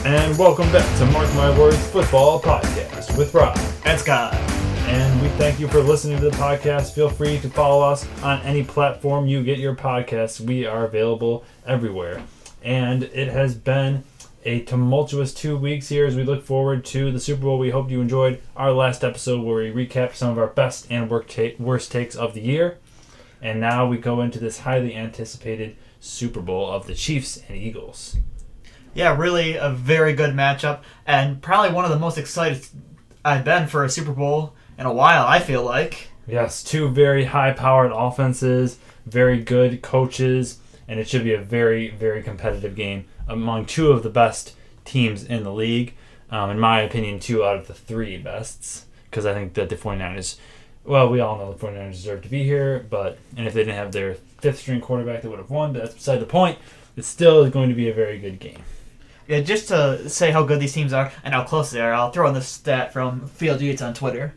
And welcome back to Mark My Words Football Podcast with Rob and Scott. And we thank you for listening to the podcast. Feel free to follow us on any platform you get your podcasts. We are available everywhere. And it has been a tumultuous 2 weeks here as we look forward to the Super Bowl. We hope you enjoyed our last episode where we recapped some of our best and worst takes of the year. And now we go into this highly anticipated Super Bowl of the Chiefs and Eagles. Yeah, really a very good matchup, and probably one of the most excited I've been for a Super Bowl in a while, I feel like. Yes, two very high-powered offenses, very good coaches, and it should be a very, very competitive game among two of the best teams in the league. In my opinion, two out of the three bests, because I think that the 49ers, well, we all know the 49ers deserve to be here, and if they didn't have their fifth-string quarterback, they would have won, but that's beside the point. It's still going to be a very good game. Yeah, just to say how good these teams are and how close they are, I'll throw in this stat from Field Yates on Twitter.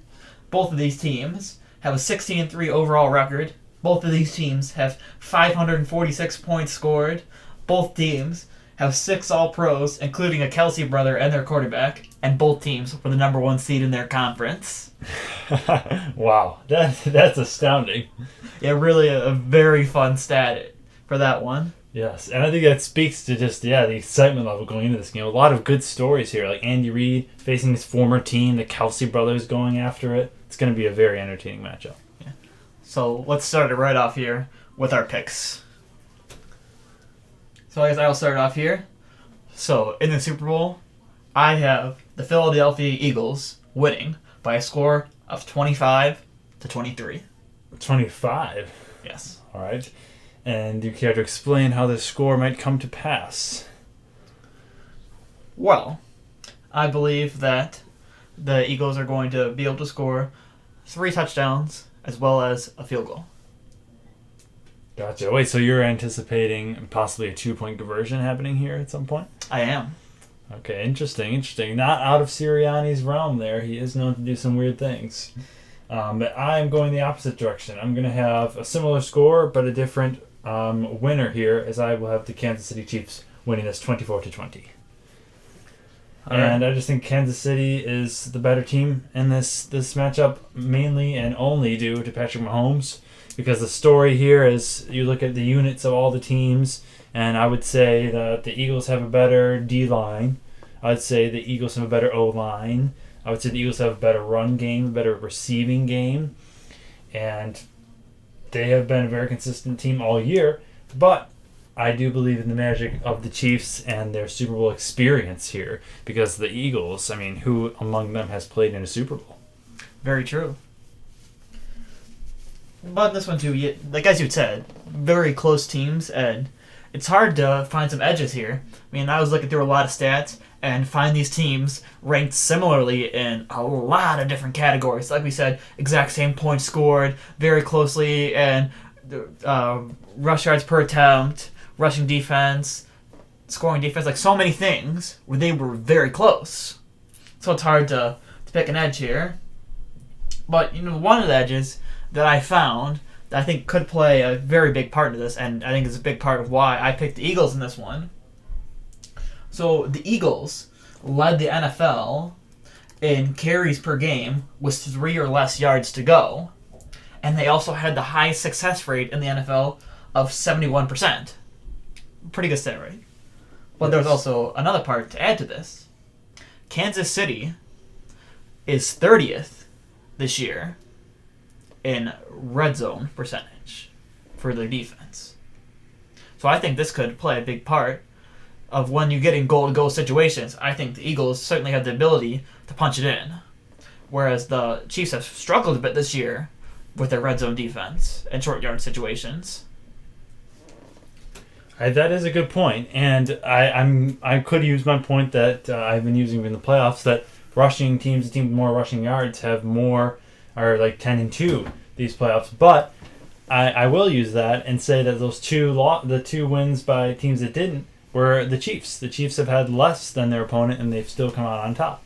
Both of these teams have a 16-3 overall record. Both of these teams have 546 points scored. Both teams have 6 All-Pros, including a Kelce brother and their quarterback, and both teams were the number 1 seed in their conference. Wow, that's astounding. Yeah, really a very fun stat for that one. Yes, and I think that speaks to just, the excitement level going into this game. A lot of good stories here, like Andy Reid facing his former team, the Kelce brothers going after it. It's going to be a very entertaining matchup. Yeah. So let's start it right off here with our picks. So I guess I'll start off here. So in the Super Bowl, I have the Philadelphia Eagles winning by a score of 25-23. 25? Yes. All right. And do you care to explain how this score might come to pass? Well, I believe that the Eagles are going to be able to score 3 touchdowns as well as a field goal. Gotcha. Wait, so you're anticipating possibly a 2-point conversion happening here at some point? I am. Okay, interesting. Not out of Sirianni's realm there. He is known to do some weird things. But I'm going the opposite direction. I'm going to have a similar score, but a different winner here, as I will have the Kansas City Chiefs winning this 24-20. And I just think Kansas City is the better team in this matchup, mainly and only due to Patrick Mahomes, because the story here is you look at the units of all the teams, and I would say that the Eagles have a better D-line. I would say the Eagles have a better O-line. I would say the Eagles have a better run game, a better receiving game, and they have been a very consistent team all year, but I do believe in the magic of the Chiefs and their Super Bowl experience here, because the Eagles, who among them has played in a Super Bowl? Very true. But this one too, like as you said, very close teams, and it's hard to find some edges here. I was looking through a lot of stats and find these teams ranked similarly in a lot of different categories. Like we said, exact same points scored, very closely, and rush yards per attempt, rushing defense, scoring defense, like so many things where they were very close. So it's hard to pick an edge here. But one of the edges that I found that I think could play a very big part in this, and I think is a big part of why I picked the Eagles in this one. So the Eagles led the NFL in carries per game with 3 or less yards to go, and they also had the highest success rate in the NFL of 71%. Pretty good stat rate. But Yes. There's also another part to add to this. Kansas City is 30th this year in red zone percentage for their defense. So I think this could play a big part of when you get in goal-to-goal situations. I think the Eagles certainly have the ability to punch it in, whereas the Chiefs have struggled a bit this year with their red zone defense and short yard situations. That is a good point, and I could use my point that I've been using in the playoffs, that rushing teams, the team with more rushing yards, have more, are like 10-2 these playoffs. But I will use that and say that the two wins by teams that didn't were the Chiefs. The Chiefs have had less than their opponent, and they've still come out on top.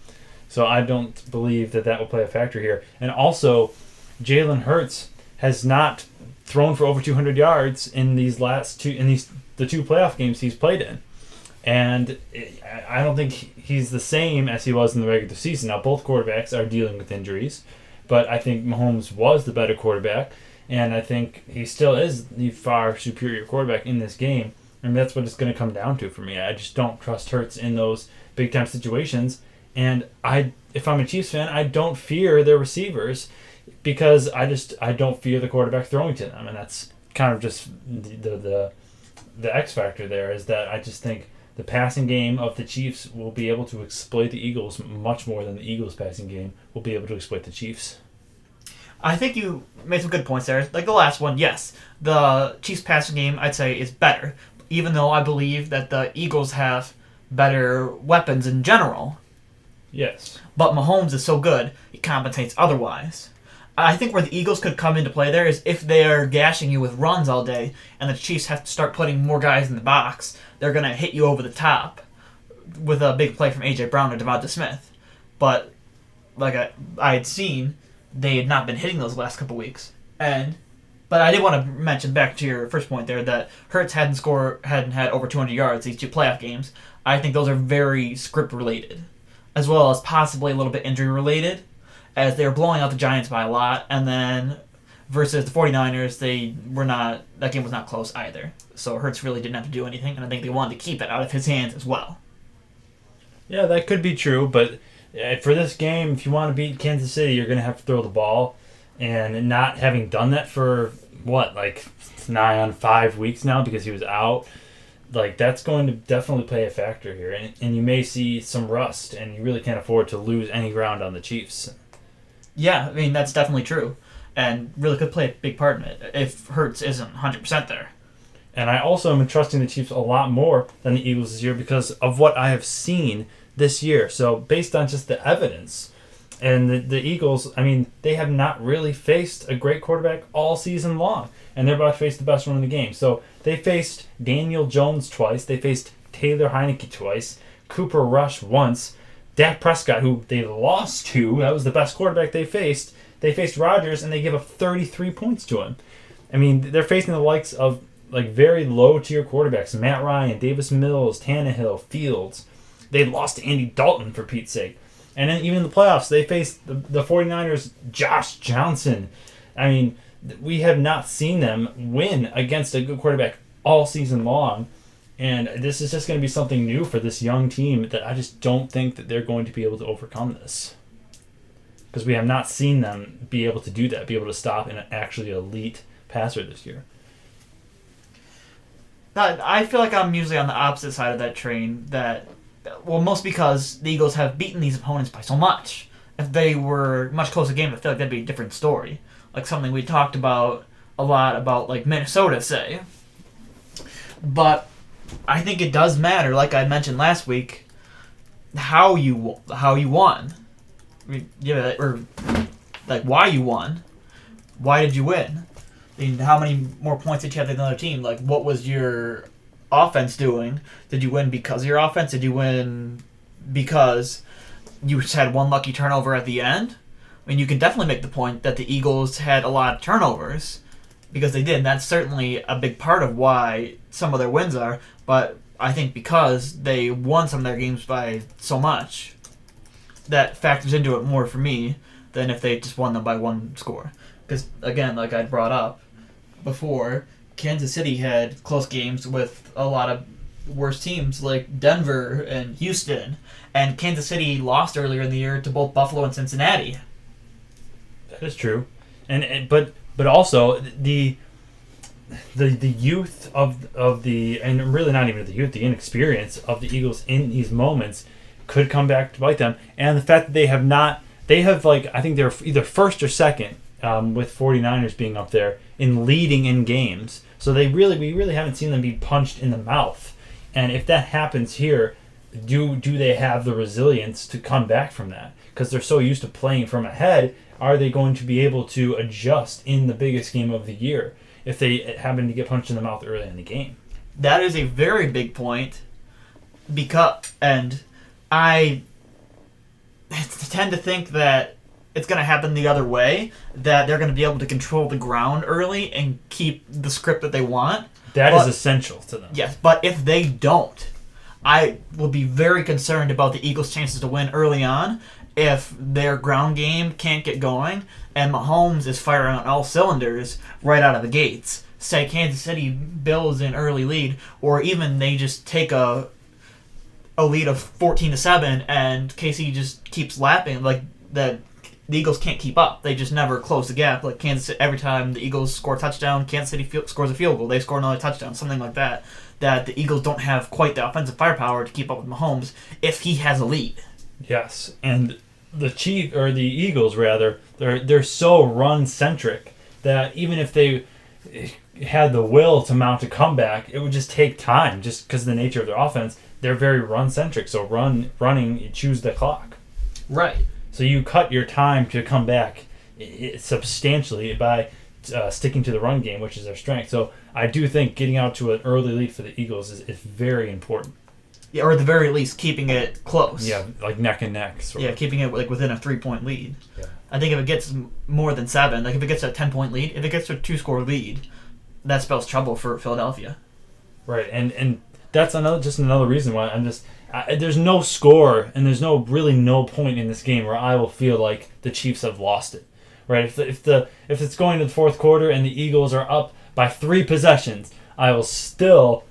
So I don't believe that will play a factor here. And also, Jalen Hurts has not thrown for over 200 yards in the two playoff games he's played in. And I don't think he's the same as he was in the regular season. Now, both quarterbacks are dealing with injuries, but I think Mahomes was the better quarterback, and I think he still is the far superior quarterback in this game. And that's what it's going to come down to for me. I just don't trust Hurts in those big-time situations. And if I'm a Chiefs fan, I don't fear their receivers because I don't fear the quarterback throwing to them. And that's kind of just the X factor there, is that I just think the passing game of the Chiefs will be able to exploit the Eagles much more than the Eagles' passing game will be able to exploit the Chiefs. I think you made some good points there. Like the last one, yes. The Chiefs passing game, I'd say, is better. Even though I believe that the Eagles have better weapons in general. Yes. But Mahomes is so good, he compensates otherwise. I think where the Eagles could come into play there is if they are gashing you with runs all day and the Chiefs have to start putting more guys in the box, they're going to hit you over the top with a big play from A.J. Brown or Devonta Smith. But like I had seen, they had not been hitting those last couple weeks. But I did want to mention back to your first point there that Hurts hadn't had over 200 yards these two playoff games. I think those are very script related, as well as possibly a little bit injury related, as they were blowing out the Giants by a lot, and then versus the 49ers, that game was not close either. So Hurts really didn't have to do anything, and I think they wanted to keep it out of his hands as well. Yeah, that could be true, but for this game, if you want to beat Kansas City, you're going to have to throw the ball, and not having done that for, nigh on 5 weeks now because he was out, that's going to definitely play a factor here, and you may see some rust, and you really can't afford to lose any ground on the Chiefs. Yeah, I mean, that's definitely true, and really could play a big part in it if Hurts isn't 100% there. And I also am trusting the Chiefs a lot more than the Eagles this year because of what I have seen this year. So based on just the evidence, and the Eagles, I mean, they have not really faced a great quarterback all season long, and they're about to face the best one in the game. So they faced Daniel Jones twice, they faced Taylor Heineke twice, Cooper Rush once, Dak Prescott, who they lost to, that was the best quarterback they faced. They faced Rodgers, and they give up 33 points to him. I mean, they're facing the likes of very low-tier quarterbacks, Matt Ryan, Davis Mills, Tannehill, Fields. They lost to Andy Dalton, for Pete's sake. And then even in the playoffs, they faced the 49ers' Josh Johnson. I mean, we have not seen them win against a good quarterback all season long. And this is just going to be something new for this young team that I just don't think that they're going to be able to overcome this. Because we have not seen them be able to do that, be able to stop an actually elite passer this year. I feel like I'm usually on the opposite side of that train. Most because the Eagles have beaten these opponents by so much. If they were much closer game, I feel like that'd be a different story. Like something we talked about a lot about, like Minnesota, say. But I think it does matter, like I mentioned last week, how you won. I mean, yeah, or like why you won. Why did you win? I mean, how many more points did you have than another team? Like, what was your offense doing? Did you win because of your offense? Did you win because you just had one lucky turnover at the end? I mean, you can definitely make the point that the Eagles had a lot of turnovers because they did. And that's certainly a big part of why some of their wins are. But I think because they won some of their games by so much, that factors into it more for me than if they just won them by one score. Because, again, like I brought up before, Kansas City had close games with a lot of worse teams like Denver and Houston. And Kansas City lost earlier in the year to both Buffalo and Cincinnati. That is true. But also the youth of the, and really not even the youth, the inexperience of the Eagles in these moments could come back to bite them. And the fact that they have I think they're either first or second with 49ers being up there in leading in games. So we really haven't seen them be punched in the mouth. And if that happens here, do they have the resilience to come back from that? Because they're so used to playing from ahead, are they going to be able to adjust in the biggest game of the year if they happen to get punched in the mouth early in the game? That is a very big point. And I tend to think that it's going to happen the other way, that they're going to be able to control the ground early and keep the script that they want. That is essential to them. Yes, but if they don't, I would be very concerned about the Eagles' chances to win early on if their ground game can't get going and Mahomes is firing on all cylinders right out of the gates. Say Kansas City builds an early lead, or even they just take a lead of 14-7, and KC just keeps lapping. Like the Eagles can't keep up. They just never close the gap. Like Kansas City, every time the Eagles score a touchdown, Kansas City scores a field goal. They score another touchdown, something like that. That the Eagles don't have quite the offensive firepower to keep up with Mahomes if he has a lead. Yes, and the Eagles rather, they're so run centric that even if they had the will to mount a comeback, it would just take time, just because of the nature of their offense. They're very run centric, so running, you choose the clock. Right. So you cut your time to come back substantially by sticking to the run game, which is their strength. So I do think getting out to an early lead for the Eagles is very important. Yeah, or at the very least, keeping it close. Yeah, like neck and neck. Sort of. Keeping it like within a 3-point lead. Yeah. I think if it gets more than 7, like if it gets a 10-point lead, if it gets to a 2-score lead, that spells trouble for Philadelphia. Right, and that's another reason why there's no score and there's really no point in this game where I will feel like the Chiefs have lost it. Right, if it's going to the fourth quarter and the Eagles are up by 3 possessions, I will still.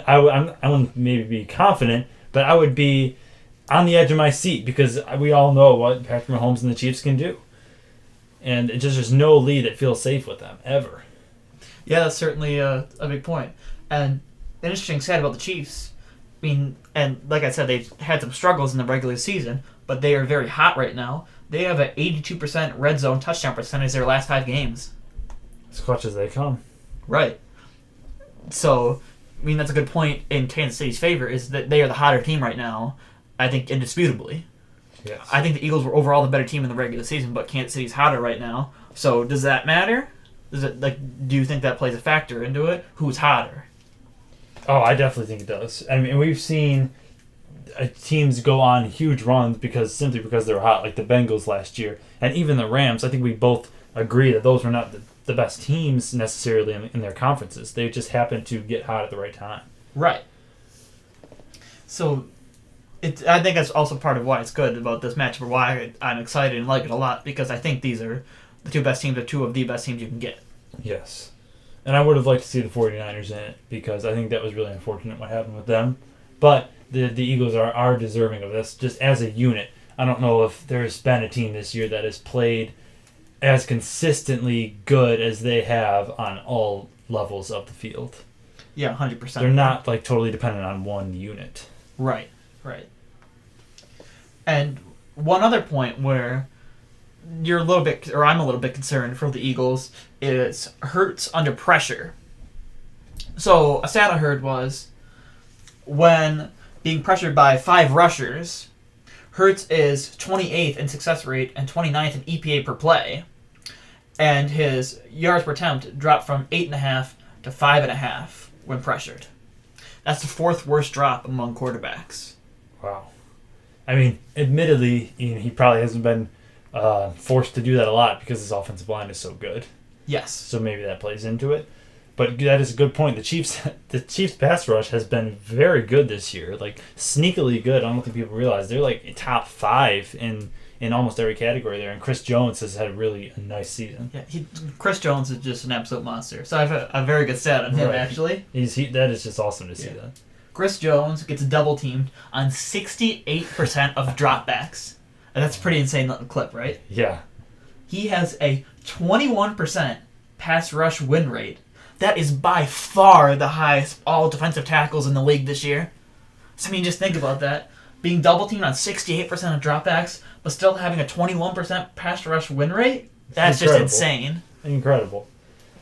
I wouldn't maybe be confident, but I would be on the edge of my seat because we all know what Patrick Mahomes and the Chiefs can do. And there's no lead that feels safe with them, ever. Yeah, that's certainly a big point. And an interesting stat about the Chiefs, I mean, and like I said, they've had some struggles in the regular season, but they are very hot right now. They have an 82% red zone touchdown percentage their last 5 games. As clutch as they come. Right. So, I mean, that's a good point in Kansas City's favor, is that they are the hotter team right now, I think, indisputably. Yes. I think the Eagles were overall the better team in the regular season, but Kansas City's hotter right now. So, does that matter? Do you think that plays a factor into it? Who's hotter? Oh, I definitely think it does. I mean, we've seen teams go on huge runs simply because they're hot, like the Bengals last year, and even the Rams. I think we both agree that those were not the best teams necessarily in their conferences. They just happened to get hot at the right time. Right. So, I think that's also part of why it's good about this matchup, or why I'm excited and like it a lot, because I think these are the 2 best teams, or 2 of the best teams you can get. Yes. And I would have liked to see the 49ers in it, because I think that was really unfortunate what happened with them. But the Eagles are deserving of this, just as a unit. I don't know if there's been a team this year that has played as consistently good as they have on all levels of the field. Yeah, 100%. They're not like totally dependent on one unit. Right. And one other point where I'm a little bit concerned for the Eagles is Hurts under pressure. So a stat I heard was when being pressured by 5 rushers, Hurts is 28th in success rate and 29th in EPA per play, and his yards per attempt dropped from 8.5 to 5.5 when pressured. That's the 4th worst drop among quarterbacks. Wow. I mean, admittedly, he probably hasn't been forced to do that a lot because his offensive line is so good. Yes. So maybe that plays into it. But that is a good point. The Chiefs pass rush has been very good this year, like sneakily good. I don't think people realize they're like top 5 in almost every category there. And Chris Jones has had a nice season. Yeah, Chris Jones is just an absolute monster. So I have a very good stat on him, right. Actually. That is just awesome to see that. Chris Jones gets double teamed on 68% of dropbacks. And that's a pretty insane clip, right? Yeah. He has a 21% pass rush win rate. That is by far the highest all defensive tackles in the league this year. So, I mean, just think about that. Being double teamed on 68% of dropbacks, but still having a 21% pass rush win rate? That's just insane. Incredible.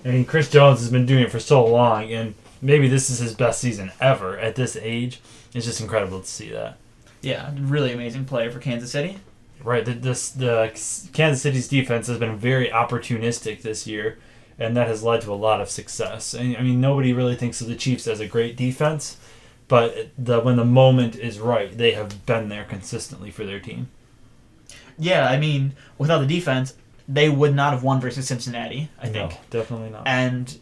I mean, Chris Jones has been doing it for so long, and maybe this is his best season ever at this age. It's just incredible to see that. Yeah, really amazing player for Kansas City. Right. The Kansas City's defense has been very opportunistic this year, and that has led to a lot of success. I mean, nobody really thinks of the Chiefs as a great defense, but when the moment is right, they have been there consistently for their team. Yeah, I mean, without the defense, they would not have won versus Cincinnati, I think. No, definitely not. And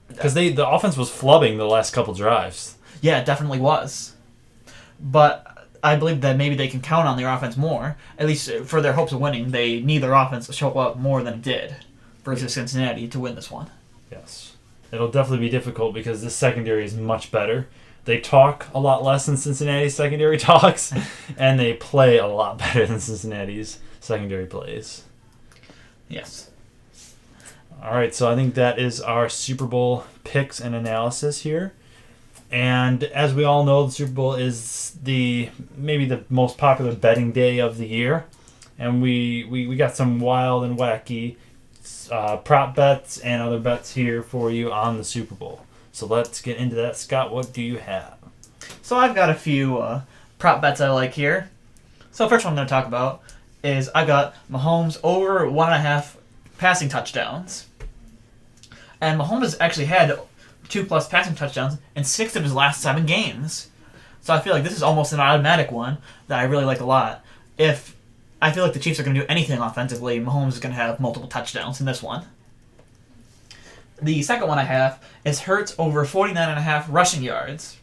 because the offense was flubbing the last couple drives. Yeah, it definitely was. But I believe that maybe they can count on their offense more. At least for their hopes of winning, they need their offense to show up more than it did versus Cincinnati to win this one. Yes. It'll definitely be difficult because this secondary is much better. They talk a lot less than Cincinnati's secondary talks, and they play a lot better than Cincinnati's secondary plays. Yes. All right, so I think that is our Super Bowl picks and analysis here. And as we all know, the Super Bowl is maybe the most popular betting day of the year. And we got some wild and wacky prop bets and other bets here for you on the Super Bowl. So let's get into that. Scott, what do you have? So I've got a few prop bets I like here. So first one I'm going to talk about is I got Mahomes over 1.5 passing touchdowns. And Mahomes has actually had 2+ passing touchdowns in 6 of his last 7 games. So I feel like this is almost an automatic one that I really like a lot. If I feel like the Chiefs are going to do anything offensively, Mahomes is going to have multiple touchdowns in this one. The second one I have is Hurts over 49.5 rushing yards.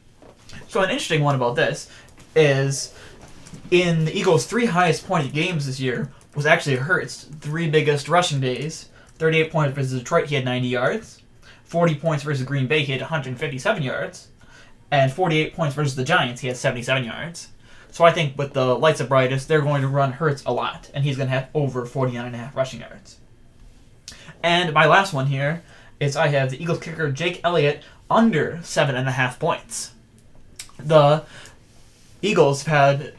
So an interesting one about this is in the Eagles' 3 highest pointed games this year was actually Hurts' 3 biggest rushing days. 38 points versus Detroit, he had 90 yards. 40 points versus Green Bay, he had 157 yards. And 48 points versus the Giants, he had 77 yards. So I think with the lights at brightest, they're going to run Hurts a lot, and he's going to have over 49.5 rushing yards. And my last one here is I have the Eagles kicker Jake Elliott under 7.5 points. The Eagles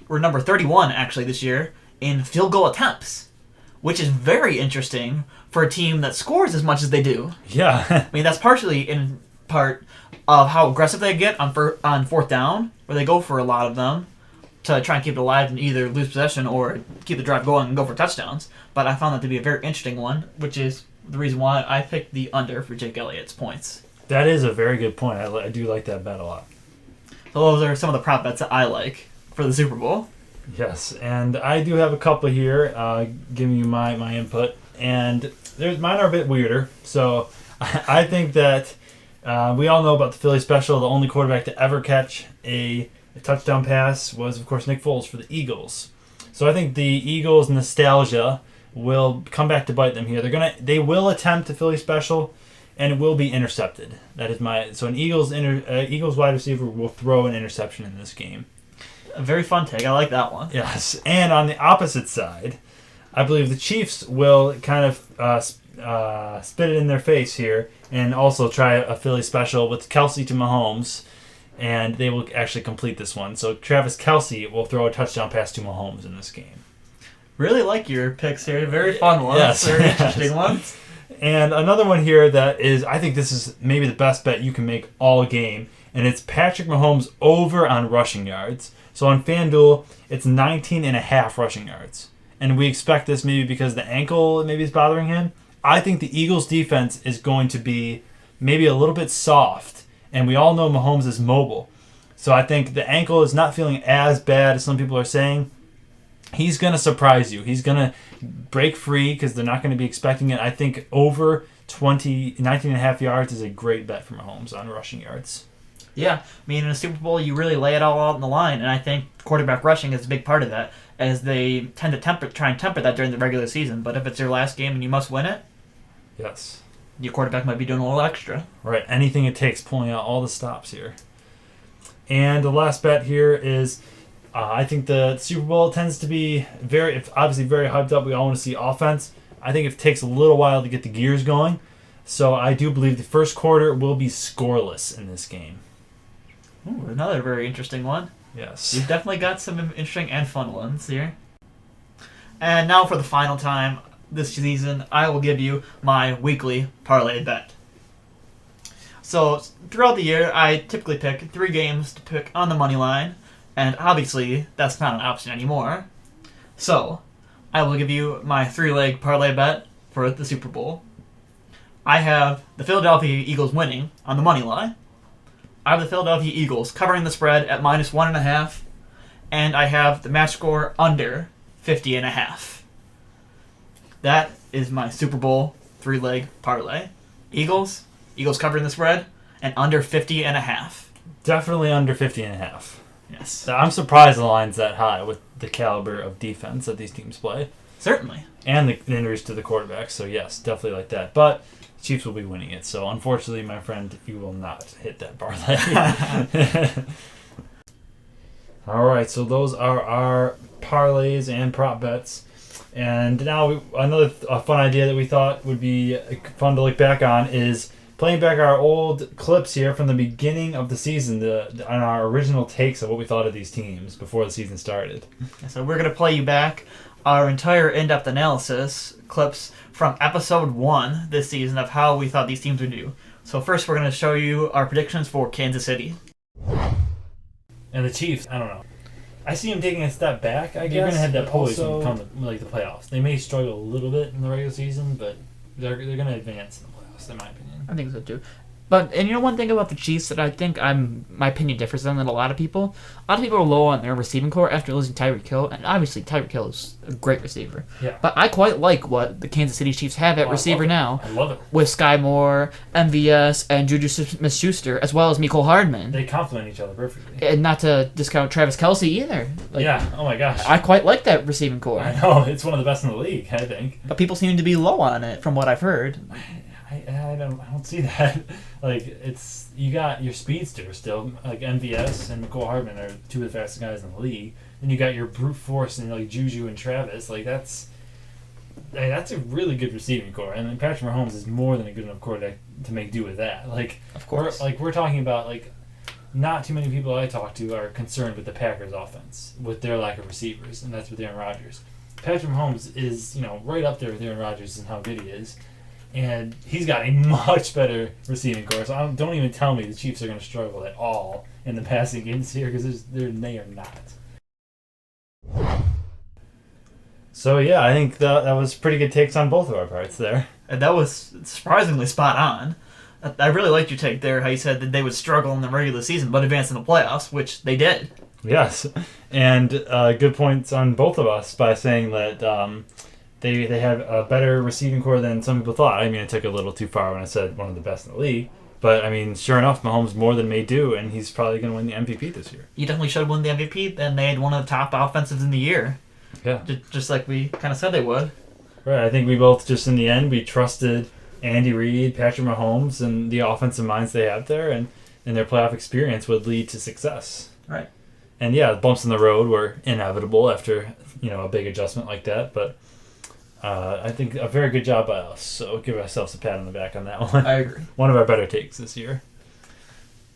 were number 31 actually this year in field goal attempts, which is very interesting for a team that scores as much as they do. Yeah. I mean, that's partially in part of how aggressive they get on fourth down, where they go for a lot of them to try and keep it alive and either lose possession or keep the drive going and go for touchdowns. But I found that to be a very interesting one, which is the reason why I picked the under for Jake Elliott's points. That is a very good point. I do like that bet a lot. So those are some of the prop bets that I like for the Super Bowl. Yes, and I do have a couple here giving you my input. And mine are a bit weirder. So I think that we all know about the Philly special. The only quarterback to ever catch a touchdown pass was, of course, Nick Foles for the Eagles. So I think the Eagles' nostalgia will come back to bite them here. They will attempt a Philly special, and it will be intercepted. That is an Eagles wide receiver will throw an interception in this game. A very fun take. I like that one. Yes, and on the opposite side, I believe the Chiefs will kind of spit it in their face here and also try a Philly special with Kelce to Mahomes, and they will actually complete this one. So Travis Kelce will throw a touchdown pass to Mahomes in this game. Really like your picks here. Very fun ones. Yes. Very interesting ones. And another one here that is, I think this is maybe the best bet you can make all game, and it's Patrick Mahomes over on rushing yards. So on FanDuel, it's 19.5 rushing yards. And we expect this maybe because the ankle maybe is bothering him. I think the Eagles' defense is going to be maybe a little bit soft, and we all know Mahomes is mobile. So I think the ankle is not feeling as bad as some people are saying. He's going to surprise you. He's going to break free because they're not going to be expecting it. I think over 19.5 yards is a great bet for Mahomes on rushing yards. Yeah, I mean, in a Super Bowl, you really lay it all out on the line, and I think quarterback rushing is a big part of that, as they tend to try and temper that during the regular season. But if it's your last game and you must win it, yes, your quarterback might be doing a little extra. Right, anything it takes, pulling out all the stops here. And the last bet here is, I think the Super Bowl tends to be obviously very hyped up. We all want to see offense. I think it takes a little while to get the gears going. So I do believe the first quarter will be scoreless in this game. Ooh, another very interesting one. Yes. You've definitely got some interesting and fun ones here. And now for the final time this season, I will give you my weekly parlay bet. So throughout the year, I typically pick 3 games to pick on the money line, and obviously that's not an option anymore. So I will give you my 3-leg parlay bet for the Super Bowl. I have the Philadelphia Eagles winning on the money line. I have the Philadelphia Eagles covering the spread at -1.5, and I have the match score under 50.5. That is my Super Bowl 3-leg parlay. Eagles covering the spread, and under 50.5. Definitely under 50.5. Yes. So I'm surprised the line's that high with the caliber of defense that these teams play. Certainly. And the injuries to the quarterbacks. So, yes, definitely like that. But the Chiefs will be winning it. So, unfortunately, my friend, you will not hit that parlay. All right, so those are our parlays and prop bets. And now another fun idea that we thought would be fun to look back on is playing back our old clips here from the beginning of the season on our original takes of what we thought of these teams before the season started. So we're going to play you back our entire in-depth analysis clips from episode 1 this season of how we thought these teams would do. So first we're going to show you our predictions for Kansas City. And the Chiefs, I don't know. I see them taking a step back, I guess. They're going to have that poise when come to the playoffs. They may struggle a little bit in the regular season, but they're going to advance in the playoffs, in my opinion. I think so too. But, and you know one thing about the Chiefs that I think my opinion differs than a lot of people? A lot of people are low on their receiving core after losing Tyreek Hill, and obviously Tyreek Hill is a great receiver. Yeah. But I quite like what the Kansas City Chiefs have at receiver now. I love it. With Sky Moore, MVS, and Juju Smith-Schuster, as well as Mecole Hardman. They complement each other perfectly. And not to discount Travis Kelce either. Yeah, oh my gosh. I quite like that receiving core. I know, it's one of the best in the league, I think. But people seem to be low on it from what I've heard. I don't see that. It's you got your speedster still, like MVS and Mecole Hardman are two of the fastest guys in the league. Then you got your brute force and like Juju and Travis. That's a really good receiving core. And then Patrick Mahomes is more than a good enough quarterback to make do with that. Of course. We're talking about not too many people I talk to are concerned with the Packers offense with their lack of receivers, and that's with Aaron Rodgers. Patrick Mahomes is right up there with Aaron Rodgers and how good he is. And he's got a much better receiving core. So don't even tell me the Chiefs are going to struggle at all in the passing game this year because they are not. So, yeah, I think that was pretty good takes on both of our parts there. And that was surprisingly spot on. I really liked your take there, how you said that they would struggle in the regular season but advance in the playoffs, which they did. Yes. And good points on both of us by saying that they have a better receiving core than some people thought. I mean, I took it a little too far when I said one of the best in the league. But, I mean, sure enough, Mahomes more than made do, and he's probably going to win the MVP this year. He definitely should win the MVP, and they had one of the top offensives in the year. Yeah. Just like we kind of said they would. Right. I think we both just, in the end, we trusted Andy Reid, Patrick Mahomes, and the offensive minds they have there, and their playoff experience would lead to success. Right. And, yeah, bumps in the road were inevitable after, a big adjustment like that, but I think a very good job by us. So give ourselves a pat on the back on that one. I agree. One of our better takes this year.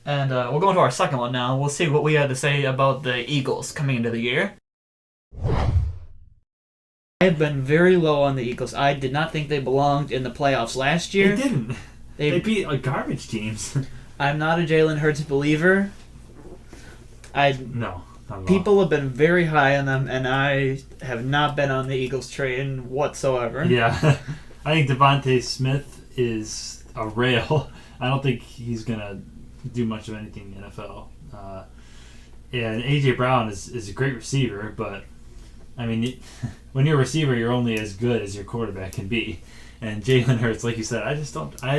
And we'll go into our second one now. We'll see what we had to say about the Eagles coming into the year. I have been very low on the Eagles. I did not think they belonged in the playoffs last year. They didn't. They beat garbage teams. I'm not a Jalen Hurts believer. No. People have been very high on them, and I have not been on the Eagles train whatsoever. Yeah. I think Devontae Smith is a rail. I don't think he's going to do much of anything in the NFL. And A.J. Brown is a great receiver, but, I mean, when you're a receiver, you're only as good as your quarterback can be. And Jalen Hurts, like you said, I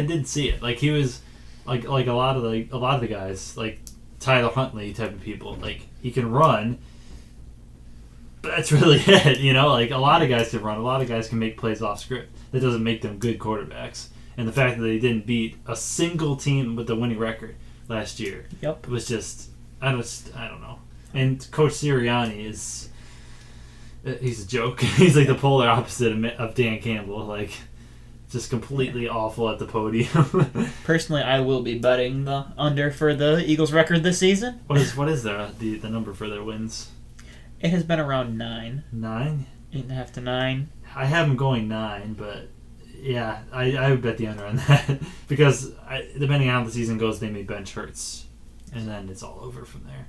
didn't see it. Like, he was, like a lot of the guys, like Tyler Huntley type of people, like, he can run, but that's really it, Like, a lot of guys can run. A lot of guys can make plays off script. That doesn't make them good quarterbacks. And the fact that they didn't beat a single team with a winning record last year was just, I don't know. And Coach Sirianni he's a joke. He's like the polar opposite of Dan Campbell. Like, just completely awful at the podium. Personally, I will be betting the under for the Eagles record this season. What is the number for their wins? It has been around 9. 9? 8.5 to 9. I have them going 9, but yeah, I would bet the under on that because depending on how the season goes, they may bench Hurts, and then it's all over from there.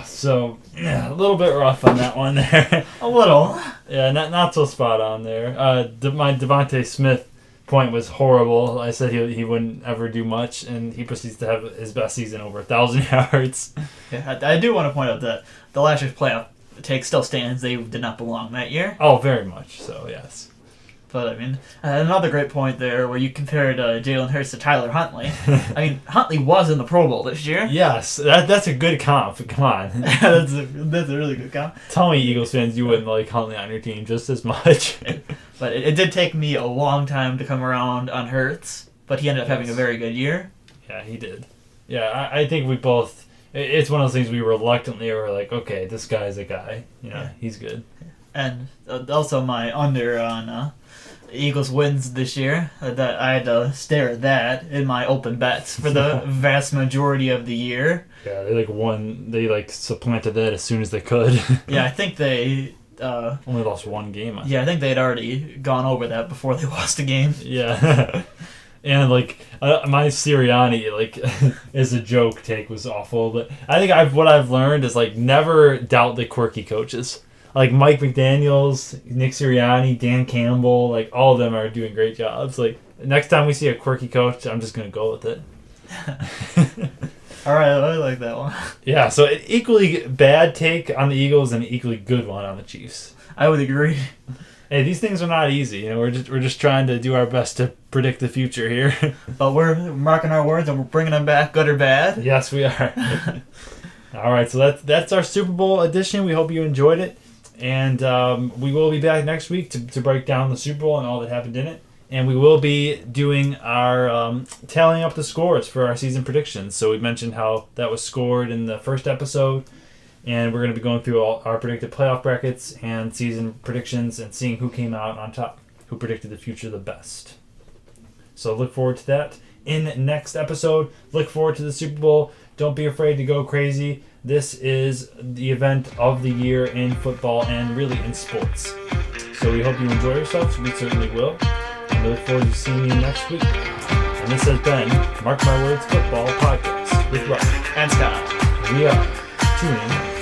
So yeah, a little bit rough on that one there. A little. Yeah, not so spot on there. My Devontae Smith point was horrible. I said he wouldn't ever do much, and he proceeds to have his best season over 1,000 yards. Yeah, I do want to point out that the last year's playoff take still stands. They did not belong that year. Oh, very much so, yes. But I mean, another great point there where you compared Jalen Hurts to Tyler Huntley. I mean, Huntley was in the Pro Bowl this year. Yes, that's a good comp. Come on. that's a really good comp. Tell me, Eagles fans, you wouldn't like Huntley on your team just as much. But it did take me a long time to come around on Hurts, but he ended up having a very good year. Yeah, he did. Yeah, I think we both... It's one of those things we reluctantly were like, okay, this guy's a guy. He's good. And also my under on Eagles wins this year. That I had to stare at that in my open bets for the vast majority of the year. Yeah, they supplanted that as soon as they could. Yeah, I think they... only lost one game. I think they had already gone over that before they lost a game. Yeah. And my Sirianni as a joke take was awful, but I think what I've learned is never doubt the quirky coaches. Like Mike McDaniels, Nick Sirianni, Dan Campbell, all of them are doing great jobs. Next time we see a quirky coach, I'm just gonna go with it. All right, I like that one. Yeah, so an equally bad take on the Eagles and an equally good one on the Chiefs. I would agree. Hey, these things are not easy. We're just trying to do our best to predict the future here. But we're marking our words and we're bringing them back, good or bad. Yes, we are. All right, so that's our Super Bowl edition. We hope you enjoyed it, and we will be back next week to break down the Super Bowl and all that happened in it. And we will be doing our tallying up the scores for our season predictions. So we mentioned how that was scored in the first episode. And we're going to be going through all our predicted playoff brackets and season predictions and seeing who came out on top, who predicted the future the best. So look forward to that in next episode. Look forward to the Super Bowl. Don't be afraid to go crazy. This is the event of the year in football and really in sports. So we hope you enjoy yourselves. We certainly will. And we look forward to seeing you next week. And this has been Mark My Words Football Podcast with Rob And Scott. We are tuning